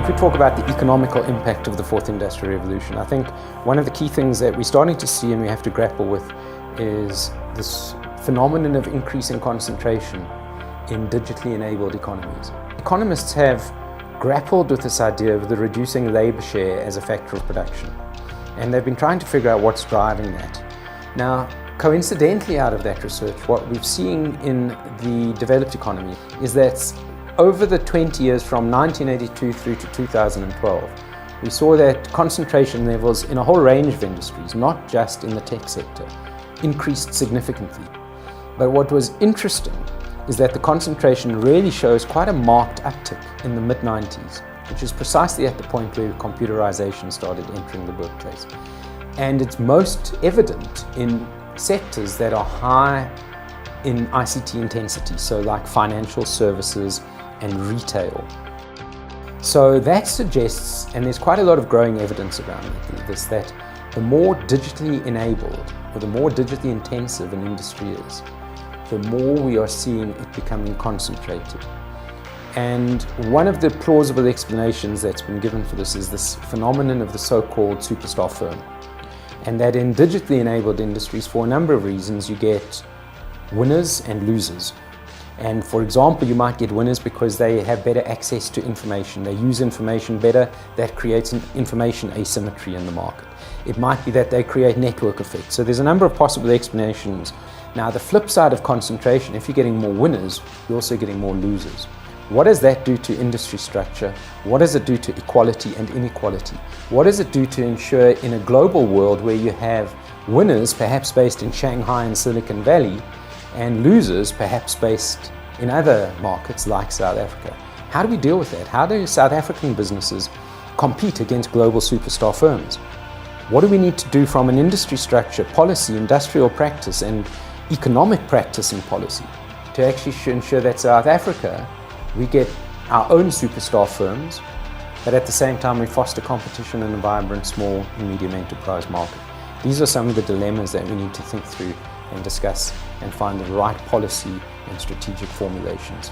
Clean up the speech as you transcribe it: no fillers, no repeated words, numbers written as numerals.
If we talk about the economical impact of the fourth industrial revolution, I think one of the key things that we're starting to see and we have to grapple with is this phenomenon of increasing concentration in digitally enabled economies. Economists have grappled with this idea of the reducing labor share as a factor of production, and they've been trying to figure out what's driving that. Now, coincidentally out of that research, what we've seen in the developed economy is that over the 20 years from 1982 through to 2012, we saw that concentration levels in a whole range of industries, not just in the tech sector, increased significantly. But what was interesting is that the concentration really shows quite a marked uptick in the mid-90s, which is precisely at the point where computerization started entering the workplace. And it's most evident in sectors that are high in ICT intensity, so like financial services and retail. So that suggests, and there's quite a lot of growing evidence around this, that the more digitally enabled or the more digitally intensive an industry is, the more we are seeing it becoming concentrated. And one of the plausible explanations that's been given for this is this phenomenon of the so-called superstar firm. And that in digitally enabled industries, for a number of reasons, you get winners and losers. And for example, you might get winners because they have better access to information. They use information better. That creates an information asymmetry in the market. It might be that they create network effects. So there's a number of possible explanations. Now, the flip side of concentration, if you're getting more winners, you're also getting more losers. What does that do to industry structure? What does it do to equality and inequality? What does it do to ensure in a global world where you have winners perhaps based in Shanghai and Silicon Valley and losers perhaps based in other markets like South Africa? How do we deal with that? How do South African businesses compete against global superstar firms? What do we need to do from an industry structure, policy, industrial practice and economic practice and policy to actually ensure that South Africa, we get our own superstar firms, but at the same time we foster competition in a vibrant small and medium enterprise market? These are some of the dilemmas that we need to think through and discuss and find the right policy and strategic formulations.